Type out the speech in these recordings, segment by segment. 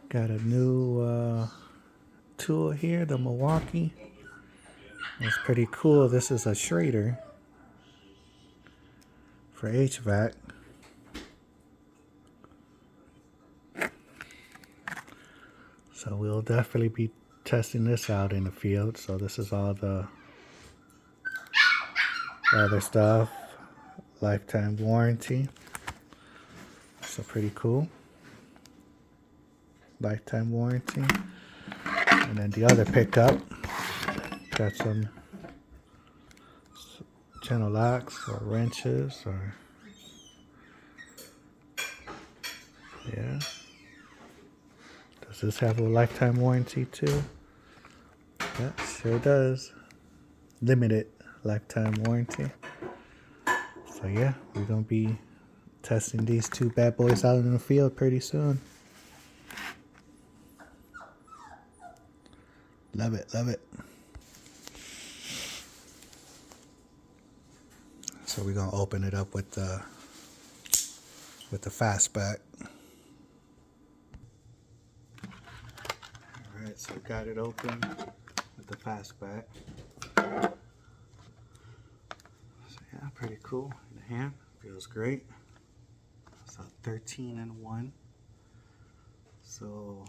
Got a new tool here, the Milwaukee. It's pretty cool. This is a Schrader for HVAC. So we'll definitely be testing this out in the field. So this is all the other stuff. Lifetime warranty. So pretty cool. Lifetime warranty. And then the other pickup. Got some channel locks or wrenches or yeah. Does this have a lifetime warranty too? Yeah, sure does. Limited lifetime warranty. So yeah, we're gonna be testing these two bad boys out in the field pretty soon. Love it, love it. So we're gonna open it up with the fastback. All right, so got it open with the fastback. So yeah, pretty cool in the hand. Feels great. So 13-in-1. So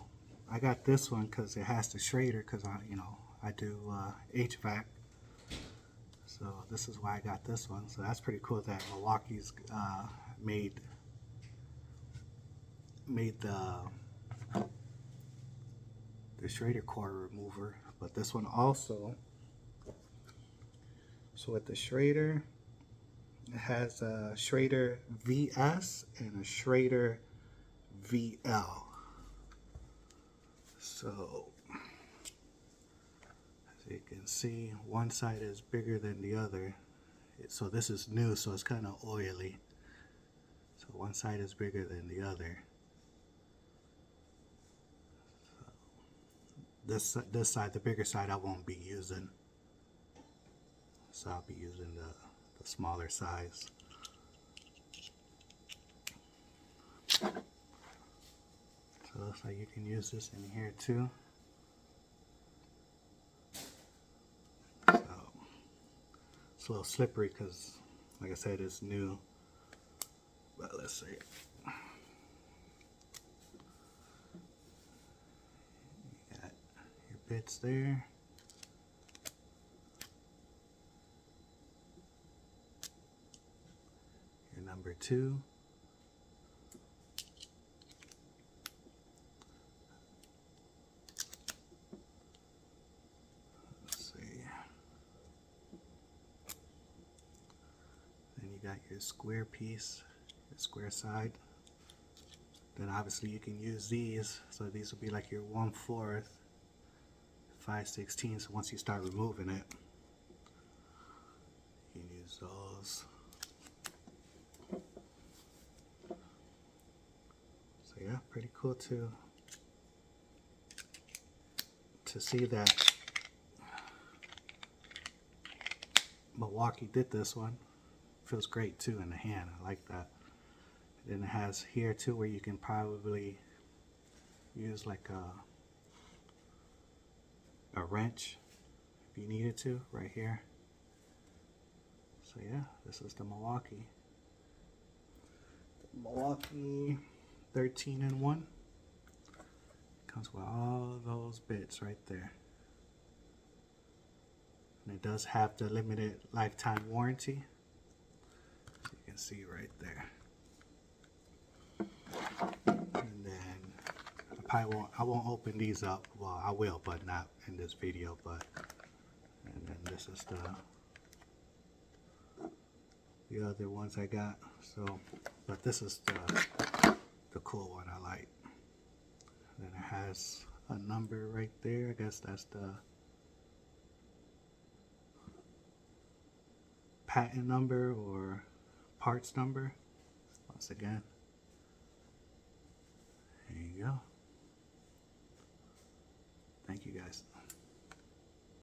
I got this one because it has the Schrader because I do HVAC. So this is why I got this one. So that's pretty cool that Milwaukee's made the Schrader core remover. But this one also. So with the Schrader, it has a Schrader VS and a Schrader VL. So as you can see, one side is bigger than the other. So this is new, so it's kind of oily. So one side is bigger than the other. So this side, the bigger side, I won't be using. So I'll be using the smaller size. So it looks like you can use this in here too. So it's a little slippery because, like I said, it's new. But let's see. You got your bits there. Your number 2. Then you got your square piece, your square side. Then obviously you can use these. So these will be like your 1/4, 5/16. So once you start removing it, you can use those. So yeah, pretty cool to see that Milwaukee did this one. Feels great too in the hand. I like that. Then it has here too where you can probably use like a wrench if you needed to, right here. So yeah, this is the Milwaukee. The Milwaukee 13-in-1. Comes with all those bits right there. And it does have the limited lifetime warranty. So you can see right there. And then I won't open these up. Well, I will, but not in this video. And then this is the other ones I got. So, but this is the cool one I like. Then it has a number right there. I guess that's the patent number or parts number. Once again, there you go. Thank you guys.